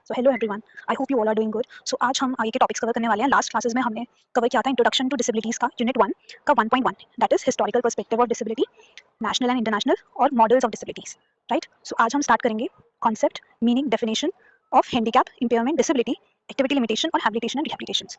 So hello everyone, I hope you all are doing good. So आज हम आगे के टॉपिक्स कवर करने वाले हैं। लास्ट क्लासेस में हमने कवर किया था इंट्रोडक्शन टू डिसेबिलिटीज़ का यूनिट 1 का 1.1, that is historical perspective of disability, national and international और models of disabilities, right. So आज हम स्टार्ट करेंगे concept, meaning, definition of handicap, impairment, disability, activity limitation और habilitation and rehabilitation.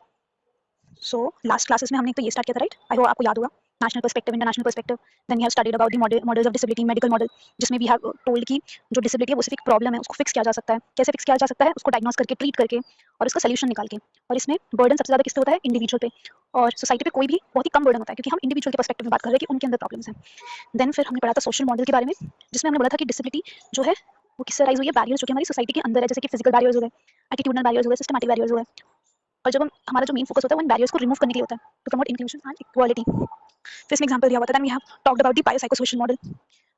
So last classes में हमने तो ये स्टार्ट किया था, राइट। आई होप आपको याद होगा, national perspective, international perspective, then we have studied about the models of disability, medical model, जिसमें वी हैव टोल्ड कि जो डिसेबिलिटी है वो सिर्फ एक प्रॉब्लम है, उसको फिक्स किया जा सकता है। कैसे फिक्स किया जा सकता है? उसको डायग्नोस करके, ट्रीट करके और उसका सोल्यूशन निकाल के। और इसमें बर्डन सबसे ज़्यादा किससे होता है? इंडिविजुअल पे, और सोसाइटी पे कोई भी बहुत ही कम बर्डन होता है, क्योंकि हम इंडिविजुअल के पर्सपेक्टिव में बात कर रहे हैं कि उनके अंदर प्रॉब्लम्स हैं। देन फिर हमने पढ़ा था सोशल मॉडल के बारे में, जिसमें हमने बोला था कि डिसेबिलिटी जो है वो किससे राइज हुई है? बैरियर्स जो कि हमारी सोसाइटी के अंदर है, जैसे कि फिजिकल बैरियर्स हो गए, एटीट्यूडनल बैरियर्स हो गए, सिस्टमैटिक बैरियर्स हो गए। और जब हम हमारा जो मेन फोकस होता है वो इन बैरियर्स को रिमूव करने के लिए होता है, to promote inclusion and equality. फिर इसमें एग्जांपल दिया हुआ था, then we have talked about the biopsychosocial model,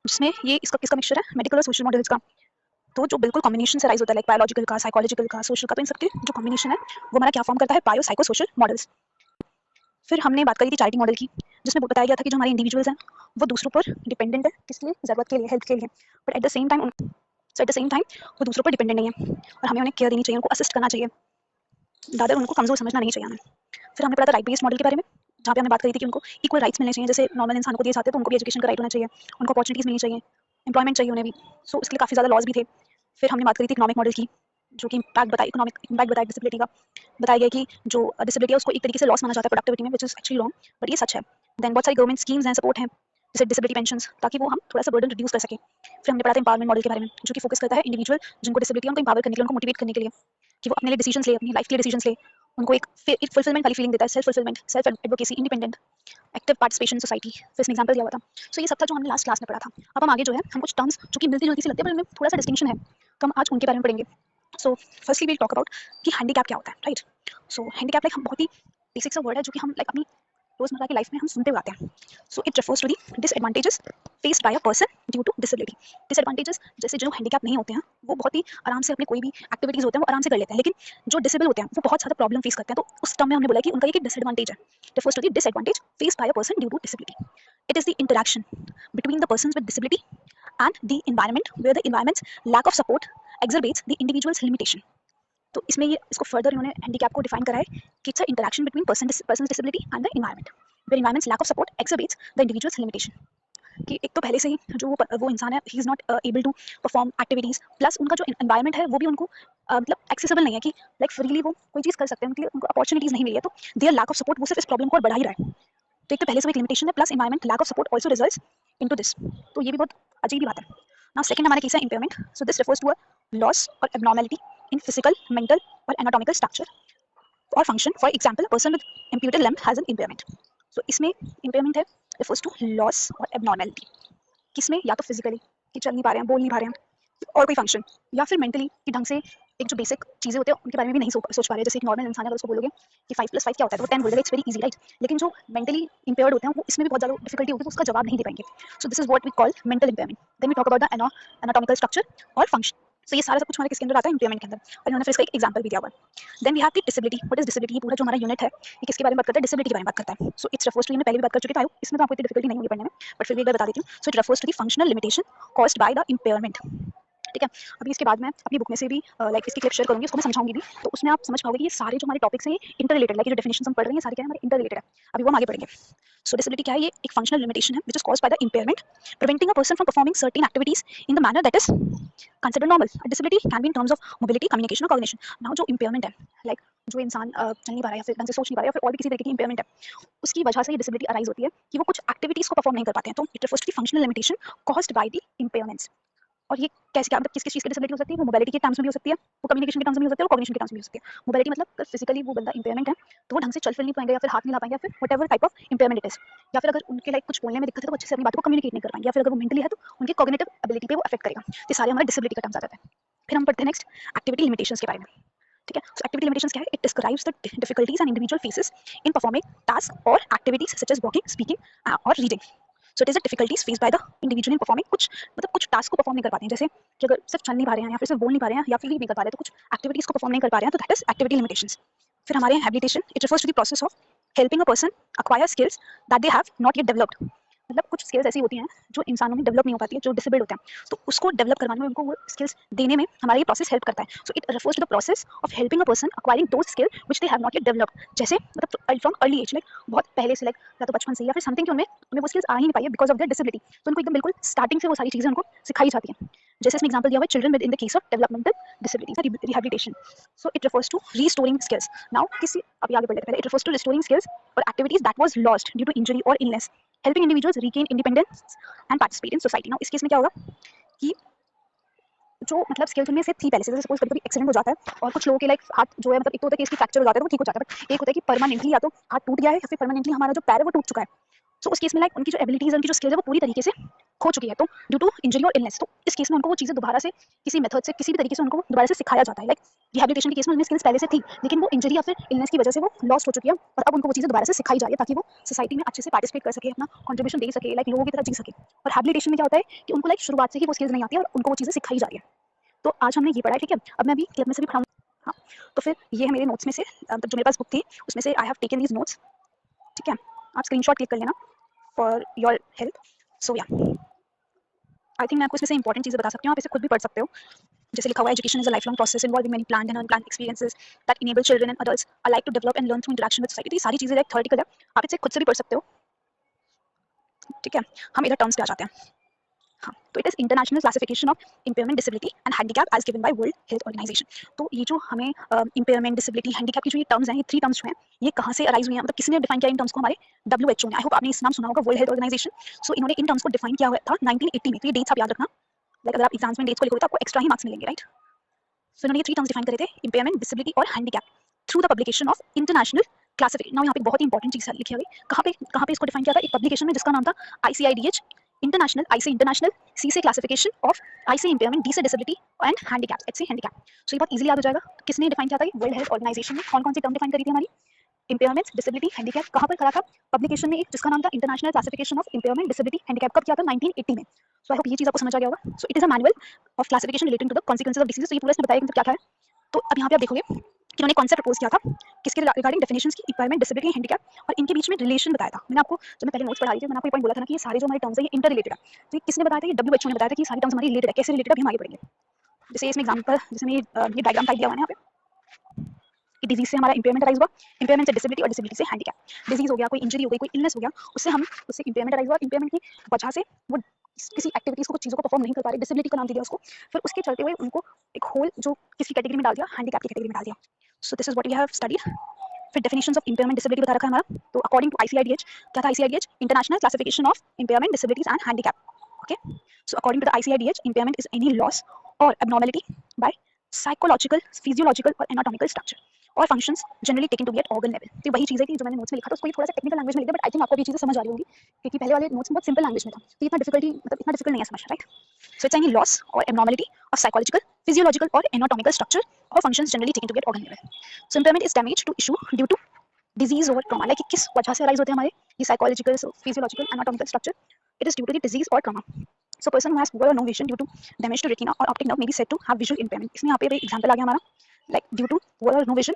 जिसमें ये इसका किसका मिक्सचर है? मेडिकल और सोशल मॉडल्स का। तो जो बिल्कुल कॉम्बिनेशन से राइज होता है, लाइक बायोलॉजिकल का, साइकोलॉजिकल का, सोशल का, तो इन सबके जो कॉम्बिनेशन है वो हमारा क्या फॉर्म करता है? Biopsychosocial models. फिर हमने बात करी थी चैरिटी मॉडल की, जिसमें बताया गया था कि जो हमारे इंडिविजुअल्स हैं वो दूसरों पर डिपेंडेंट है, किस लिए? जरूरत के लिए, हेल्प के लिए, but at the same time वो दूसरों पर डिपेंडेंट नहीं है और हमें उन्हें केयर देनी चाहिए, उनको असिस्ट करना चाहिए, दादर उनको कमजोर समझना नहीं चाहिए हमें। फिर हमने पढ़ा था राइट बेस्ड मॉडल के बारे में, जहाँ पे हमने बात करी थी कि उनको इक्वल राइट्स मिलने चाहिए, जैसे नॉर्मल इंसान को दिए जाते हैं तो उनको भी एजुकेशन का राइट होना चाहिए, उनको अपॉर्चुनिटीज मिलनी चाहिए, एम्प्लॉयमेंट चाहिए उन्हें भी। सो इसके लिए काफ़ी ज़्यादा लॉज भी थे। फिर हमने बात करी थी इकोनॉमिक मॉडल की, जो कि इकोनॉमिक इम्पैक्ट बताया डिसेबिलिटी का। बताया गया कि जो डिसेबिलिटी है उसको एक तरीके से लॉस माना जाता है प्रोडक्टिविटी में, which is actually wrong, but ये सच है। देन बहुत सारी गवर्नमेंट स्कीम्स हैं, सपोर्ट हैं, जैसे डिसेबिलिटी पेंशन, ताकि वो हम थोड़ा सा बर्डन रिड्यूस कर सके। फिर हमने पढ़ा था एम्पावरमेंट मॉडल के बारे में, जो कि फोकस करता है इंडिविजुअल जिनको डिसेबिलिटी है उनको एम्पावर करने के लिए, उनको मोटिवेट करने के लिए कि वो अपने लिए डिसीजंस ले, अपनी लाइफ के लिए डिसीजंस ले, उनको एक फुलफिलमेंट वाली फीलिंग देता है, self fulfilment, self advocacy, independent, active participation society. फिर इसमें एग्जांपल दिया हुआ था। सो ये सब था जो हमने लास्ट क्लास में पढ़ा था। अब हम आगे जो है, हम कुछ टर्म्स जो कि मिलती जुलती सी लगती है पर इनमें थोड़ा सा डिस्टिंक्शन है, तो हम आज उनके बारे में पढ़ेंगे। So firstly we'll talk about कि हैंडीकैप क्या होता है, राइट। सो हैंडीकैप लाइक हम बहुत ही बेसिक सा वर्ड है जो कि हम लाइक अपनी रोजमर्रा की लाइफ में हम सुनते हुए आते हैं। So it refers to the disadvantages faced by a person due to disability. Disadvantages जैसे जो हैंडीकैप नहीं होते हैं वो बहुत ही आराम से अपने कोई भी एक्टिविटीज होते हैं वो आराम से कर लेते हैं, लेकिन जो डिसेबल होते हैं वो बहुत ज़्यादा प्रॉब्लम फेस करते हैं। तो उस टर्म में हमने बोला कि उनका एक डिसएडवांटेज है, refers to the disadvantage faced by a person due to disability. It is the interaction between the person with disability and the environment where the environment's lack of support exacerbates the individual's limitation. तो इसमें ये इसको further इन्होंने handicap को define करा है कि it's a interaction between persons disability and the environment where environments lack of support exacerbates the individuals limitation. कि एक तो पहले से ही जो वो इंसान है, he is not able to perform activities, plus उनका जो एनवायरनमेंट है वो भी उनको मतलब एक्सेसिबल नहीं है कि लाइक फ्रीली वो कोई चीज़ कर सकते हैं, उनके लिए उनको अपॉर्चुनिटीज नहीं मिली है, तो देयर लैक ऑफ सपोर्ट वो सिर्फ इस प्रॉब्लम को और बढ़ा ही रहा है। तो एक तो पहले से एक लिमिटेशन है, plus environment lack of support also results into this. तो ये भी बहुत अजीब ही बात है। नाउ सेकंड हमारे केस है impairment. So this refers to a loss और एबनॉर्मेलिटी इन फिजिकल, मेंटल और एनाटॉमिकल स्ट्रक्चर और function. For example, a person with amputated limb has an impairment. So इसमें इम्पेयरमेंट है रेफर्स टू लॉस और abnormality, किसमें? या तो फिजिकली कि चल नहीं पा रहे हैं, बोल नहीं पा रहे हैं, और कोई फंक्शन, या फिर मेंटली कि ढंग से एक जो बेसिक चीज़ें होती हैं उनके बारे में भी नहीं सोच पा रहे हैं। जैसे एक नॉर्मल इंसान है, अगर उसको बोलोगे कि 5+5 क्या होता है तो वो 10 बोल देगा, इट्स वेरी इजी, राइट। लेकिन जो मेंटली इम्पेयर्ड होते हैं वो इसमें भी बहुत ज़्यादा डिफिकल्टी होगी, वो उसका जवाब नहीं दे पाएंगे। So this is what we call mental impairment. Then we talk about the anatomical structure और फंक्शन। सो ये सारा सब कुछ हमारे किसके अंदर आता है? इम्पेयरमेंट के अंदर। और इन्होंने फिर इसका एक एग्जाम्पल भी दिया हुआ है। Then we have the disability. What is disability? ये पूरा जो हमारा यूनिट है ये किसके बारे में बात करता है? डिसेबिलिटी के बारे में बात करता है। सो इट्स रेफर्स टू, ये मैं पहले भी बात कर चुकी थी, इसमें तो आपको इतनी डिफिकल्टी नहीं होगी पढ़ने में, बट फिर भी एक बार बता देती हूँ। So it refers to the functional limitation caused by the impairment. ठीक है। अभी इसके बाद मैं अपनी बुक में से भी लाइक इसकी क्लिप शेयर करूंगी, उसको मैं समझाऊंगी भी, तो उसमें आप समझ पाओगे कि ये सारे जो हमारे टॉपिक्स हैं ये इंटर रिलेटेड, लाइक जो डेफिनेशन हम पढ़ रहे हैं सारे क्या है हमारे इंटर रिलेटेड है। अभी वो हम आगे पढ़ेंगे। सो डिसेबिलिटी क्या है? ये एक फंक्शनल लिमिटेशन है which is caused by the impairment preventing a person from performing certain activities in the manner that is considered normal. Disability can be in terms of mobility, communication और cognition. Now जो impairment है, like जो इंसान चल नहीं पा रहा है या फिर ढंग से सोच नहीं पा रहा है या फिर और भी किसी तरीके की इम्पेयरमेंट है, उसकी वजह से ये डिसेबिलिटी अराइज होती है कि वो कुछ एक्टिविटीज को परफॉर्म नहीं कर पाते हैं। तो it refers to the functional limitation caused by the impairments. और ये कैसे क्या मतलब किस किस चीज़ की डिसेबिलिटी हो सकती है? वो मोबिलिटी के टर्म्स में भी हो सकती है, वो कम्युनिकेशन के टर्म्स में भी हो सकती है और कॉग्निशन के टर्म्स में भी हो सकती है। मोबिलिटी मतलब अगर फिजिकली वो बंदा इम्पेयरमेंट है तो वो ढंग से चल फिर नहीं पाएंगे या फिर हाथ नहीं ला पाएंगे या फिर whatever type of impairment it is, या फिर अगर उनके लाइक कुछ बोलने में दिक्कत है तो अच्छे से अपनी बात को कम्युनिकेट नहीं कर पाएंगे, या फिर अगर वो मेंटली है तो उनकी कॉग्निटिव एबिलिटी पे वो अफेक्ट करेगा। ये सारे हमारे डिसेबिलिटी का टर्म्स आ जाते हैं। फिर हम पढ़ते हैं नेक्स्ट एक्टिविटी लिमिटेशंस के बारे में। ठीक है। सो एक्टिविटी लिमिटेशंस क्या है? It describes the difficulties and individual faces in performing task और activities such as walking, speaking और reading. So it is the difficulties face by the individual in performing कुछ मतलब कुछ टास्क को परफॉर्म नहीं कर पाते हैं, जैसे कि अगर सिर्फ चल नहीं पा रहे हैं या फिर सिर्फ बोल नहीं पा रहे हैं या फिर रीड नहीं कर पा रहे हैं, तो कुछ एक्टिविटीज को परफॉर्म नहीं कर पा रहे हैं, तो दैट इज एक्टिविटी लिमिटेशंस। फिर हमारे habilitation, it refers to the process of helping a person acquire skills that they have not yet developed मतलब कुछ स्किल्स ऐसी होती हैं जो इंसानों में डेवलप नहीं हो पाती है, जो डिसेबल्ड होते हैं, तो उसको डेवलप करवाने में, उनको वो स्किल्स देने में हमारा ये प्रोसेस हेल्प करता है। So it refers to the process of helping a person acquiring those skill which they have not yet developed. जैसे मतलब फ्रॉम अर्ली एज, लाइक बहुत पहले से, लाइक या तो बचपन से या फिर समथिंग कि उनमें उन्हें वो स्किल्स आ ही नहीं पाई है बिकॉज ऑफ देयर डिसेबिलिटी, तो उनको एकदम बिल्कुल स्टार्टिंग से वो सारी चीज़ें उनको सिखाई जाती हैं। जैसे इसमें एग्जाम्पल दिया हुआ है children with in the case of developmental disability rehabilitation. So it refers to restoring skills. Now किसी अभी आगे बढ़ते हैं, पहले it refers to restoring skills और activities that was lost due to injury और illness, helping individuals regain independence and participate in society. Now इस case में क्या होगा कि जो मतलब स्किल्स उनमें से थी पहले से, जैसे सपोज कभी एक्सीडेंट हो जाता है और कुछ लोगों के लाइक हाथ जो है, मतलब एक तो होता है कि इसकी फ्रैक्चर हो जाता है तो वो ठीक हो जाता है, बट एक होता है कि परमानेंटली या तो हाथ टूट गया है या फिर परमानेंटली हमारा जो पैर है वो टूट चुका है। सो उस केस में लाइक उनकी जो एबिलिटीज, उनकी जो स्किल्स है वो पूरी तरीके से खो चुकी है, तो ड्यू टू इंजरी और इलनेस, तो इस केस में उनको वो चीज़ें दोबारा से किसी मेथड से, किसी भी तरीके से उनको दोबारा से सिखाया जाता है। लाइक रिहैबिलिटेशन के केस में उनमें स्किल्स पहले से थी, लेकिन वो इंजरी या फिर इलनेस की वजह से वो लॉस्ट हो चुकी है, और अब उनको वो चीज़ें दोबारा से सिखाई जा रही है ताकि वो सोसाइटी में अच्छे से पार्टिसिपेट कर सके, अपना कंट्रीब्यूशन दे सके, लाइक लोगों की तरह जी सके। और हैबिलिटेशन में क्या होता है कि उनको लाइक शुरुआत से ही वो स्किल्स नहीं आती है और उनको वो चीज़ें सिखाई जा रही है। तो आज हमने ये पढ़ा है, ठीक है। अब मैं अभी क्लिप में से भी पढ़ाऊँ। हाँ, तो फिर ये है मेरे नोट्स में से, जो मेरे पास बुक थी उसमें से I have taken these notes, ठीक है। आप स्क्रीनशॉट क्लिक कर लेना फॉर योर हेल्प। सो या आई थिंक मैं आपको इसमें से इंपॉर्टेंट चीज़ें बता सकती हूँ, आप इसे खुद भी पढ़ सकते हो। जैसे लिखा हुआ है, education is a life long process involving many planned and unplanned experiences that enable children and adults alike to develop and learn through interaction with society. तो ये सारी चीज़ें लाइक थ्योरेटिकल है, आप इसे खुद से भी पढ़ सकते हो, ठीक है। हम इधर टर्म्स पे आ जाते हैं। हाँ, तो it is international classification of impairment, disability and handicap as given by World Health Organization. तो ये जो हमें इम्पेयरमेंट, डिसेबिलिटी, हैंडीकैप की जो ये टर्म्स हैं, ये 3 टर्म्स जो हैं, ये कहाँ से अराइज हुई हैं, मतलब किसने डिफाइन किया इन टर्म्स को? हमारे WHO ने। आई होप आपने इस नाम सुना होगा, वर्ल्ड हेल्थ ऑर्गेनाइजेशन। सो इन्होंने इन टर्म्स को डिफाइन किया हुआ था 1980 में। तो ये डेट्स आप याद रखना, लाइक अगर आप एग्जाम्स में डेट्स को लिखोगे तो आपको एक्स्ट्रा ही मार्क्स मिलेंगे, राइट। सो इन्होंने ये 3 टर्म्स डिफाइन करे थे, इम्पेयरमेंट, डिसेबिलिटी और handicap, through the publication of international classification. Now यहाँ पे बहुत ही इंपॉर्टेंट चीज़ लिखी हुई, कहाँ पे इसको डिफाइन किया था? एक पब्लिकेशन में जिसका नाम था ICIDH इंटरनेशनल, आई से इंटरनेशनल, सी से क्लासिफिकेशन ऑफ, आई से इम्पेयरमेंट, डी से डिसेबिलिटी एंड हैंडीकैप, एच से हैंडीकैप। सो ये बहुत इजीली याद हो जाएगा। किसने डिफाइन किया था? वर्ल्ड हेल्थ ऑर्गेनाइजेशन ने। कौन कौन सी टर्म डिफाइन करी थी हमारी? Impairment, disability, handicap. कहाँ पर करा था? पब्लिकेशन में एक जिसका नाम था international classification of impairment, disability, handicap. कब किया था? 1980 में। सो आई होप ये चीज़ आपको समझ आ गया होगा। So it is a manual of classification relating to the consequences of disease. तो ये पूरा इसने बताया कि क्या क्या है। तो अब यहाँ पे आप देखोगे कि उन्होंने कॉन्सेप्ट प्रपोज किया था किसके रिगार्डिंग, डेफिनेशंस की, इम्पेयरमेंट, डिसेबिलिटी, हैंडीकैप, और इनके बीच में रिलेशन बताया था। मैंने आपको जब मैं पहले नोट्स पढ़ा रही थी, मैंने आपको ये पॉइंट बोला था ना कि ये सारे जो हमारे टर्म्स हैं ये इंटर रिलेटेड है। तो ये किसने बताया था? ये WHO ने बताया था कि ये सारी टर्म्स हमारी रिलेटेड है। कैसे रिलेटेड है अभी हम आगे बढ़ेंगे। जैसे इसमें एग्जाम्पल, जैसे मैं ये डायग्राम टाइप दिया हुआ है यहाँ पे कि डिजीज से हमारा इम्पेयरमेंट अराइज हुआ, इम्पेयरमेंट से डिसेबिलिटी और डिसेबिलिटी से हैंडीकैप। डिजीज हो गया, कोई इंजरी हो गई, कोई इलनेस हो गया, उससे इम्पेयरमेंट अराइज हुआ, इम्पेयरमेंट की वजह से वो किसी एक्टिविटीज को, कुछ चीज़ों को परफॉर्म नहीं कर पा रहे, डिसेबिलिटी का नाम दिया उसको। फिर उसके चलते हुए उनको एक होल जो किसी कैटेगरी में डाल दिया, हैंडीकैप की कैटेगरी में डाल दिया। So this is what we have studied. फिर डेफिनेशंस ऑफ इम्पेयरमेंट, डिसेबिलिटी बता रखा है हमारा। तो अकॉर्डिंग टू ICIDH, क्या था ICIDH? International classification of impairment, disabilities and handicap. Okay, so according to the ICIDH, impairment is any loss or abnormality by psychological, physiological और anatomical structure और functions generally taken to be at organ level। तो वही चीज़ है कि जो मैंने notes में लिखा था उसको थोड़ा सा टेक्निकल लैंग्वेज में लिख दिया, बट आई थिंक आपको ये चीज़ें समझ आ रही होंगी क्योंकि पहले वाले नोट्स में बहुत सिंपल लैंग्वेज में था, तो इतना डिफिकल्ट नहीं है समझना, right. So it's any loss और abnormality of psychological, physiological और anatomical structure or functions generally taken to be at organ level। So impairment is damage to issue due to disease or trauma। Like किस वजह से arise होते हैं हमारे ये psychological, physiological, anatomical structure? It is due to the disease और trauma. So person who has poor or no vision due to damage to retina or optic nerve may be said to have visual impairment। इसमें यहाँ पे example आ गया हमारा, like due to poor or no vision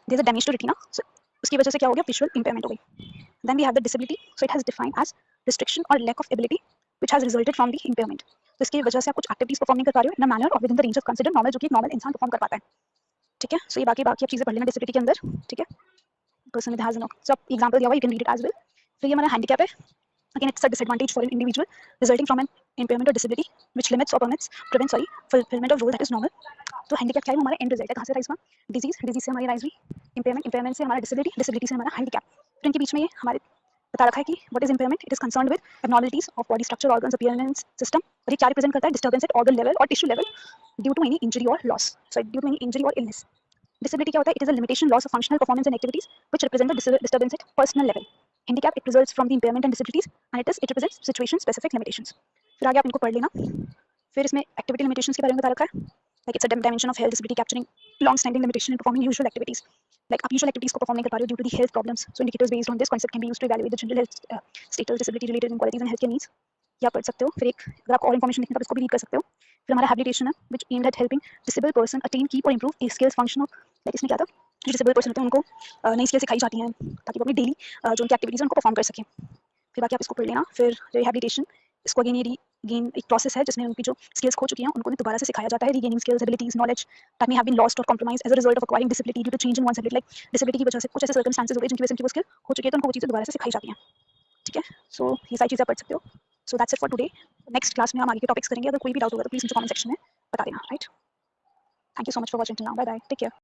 there is a damage to retina, so उसकी वजह से क्या हो गया? visual impairment हो गई। Then we have the disability, so it has defined as restriction or lack of ability which has resulted from the impairment। तो इसकी वजह से आप कुछ एक्टिविटीज परफॉर्म नहीं कर पा रहे हो इन अ मैनर और with in the range of consider normal, जो कि एक नॉर्मल इंसान परफॉर्म कर पाता है, ठीक है। सो ये बाकी आप चीजें पढ़ लेना डिसेबिलिटी के अंदर, ठीक है। Person with has no, so example दिया हुआ, you can read it as well. फिर ये हमारा हैंडीकैप है। Again, it's a disadvantage for an individual resulting from an impairment or disability which limits or prevents fulfillment of role that is normal। तो handicap क्या है? वो हमारा and result है। कहाँ से राइज हुआ? डिजीज से हमारी राइज हुई, इम्पेयरमेंट से हमारा डिसेबिलिटी से हमारा हैंडीकैप। फिर इनके बीच में ये हमारे बता रखा है कि what is impairment? It is concerned with abnormalities of body structure, organs, appearance, system. और ये क्या रिप्रेजेंट करता है? डिस्टर्बेंस एट ऑर्गन लेवल और tissue level due to any injury और loss, sorry due to any injury और illness. Disability क्या होता है? It is a limitation, loss of functional performance and activities which represent the disturbance at personal level. Handicap, it results from the impairment and disabilities and it represents situation specific limitations। फिर आगे आप इनको पढ़ लेना। फिर इसमें activity limitations के बारे में बता रखा है, like it's a dimension of health disability capturing long standing limitation in performing usual activities। like आप usual activities को perform नहीं कर पा रहे हो due to the health problems, so indicators based on this concept can be used to evaluate the general health status, disability related inequalities and healthcare needs। ये आप पढ़ सकते हो। फिर एक अगर आपको और इन्फॉर्मेशन देखना तो इसको भी रीड कर सकते हो। फिर हमारा हैबिलिटेशन है which aimed at helping disabled person attain, keep or improve a skills function of, like इसमें क्या था? जो डिसेबल्ड पर्सन होते हैं उनको नई स्किल सिखाई जाती हैं ताकि वो अपनी डेली जो उनकी एक्टिविटीज़ है उनको परफॉर्म कर सकें। फिर बाकी आप इसको पढ़ लेना। फिर रिहेबिलिटेशन, इसको अगेन एक प्रोसेस है जिसमें उनकी जो स्किल्स खो चुकी हैं उनको दोबारा से सिखाया जाता है। Regaining skills, abilities, knowledge that may have been lost और compromised as a result of acquiring disability due to change in one's ability. Like disability की वजह से कुछ ऐसे सर्कमस्टेंसेस हो गए जिनकी वजह से उनकी वो स्किल खो चुकी है, तो उनको वो चीज़ें दोबारा से सिखाई जाती हैं। ठीक है, सो ये सारी चीज़ें आप पढ़ सकते हो। So that's it for today. Next class में हम आगे के टॉपिक्स करेंगे। अगर कोई भी डाउट होगा तो प्लीज़ मुझे कमेंट सेक्शन में बता देना। Right, thank you so much for watching till now. Bye bye, take care.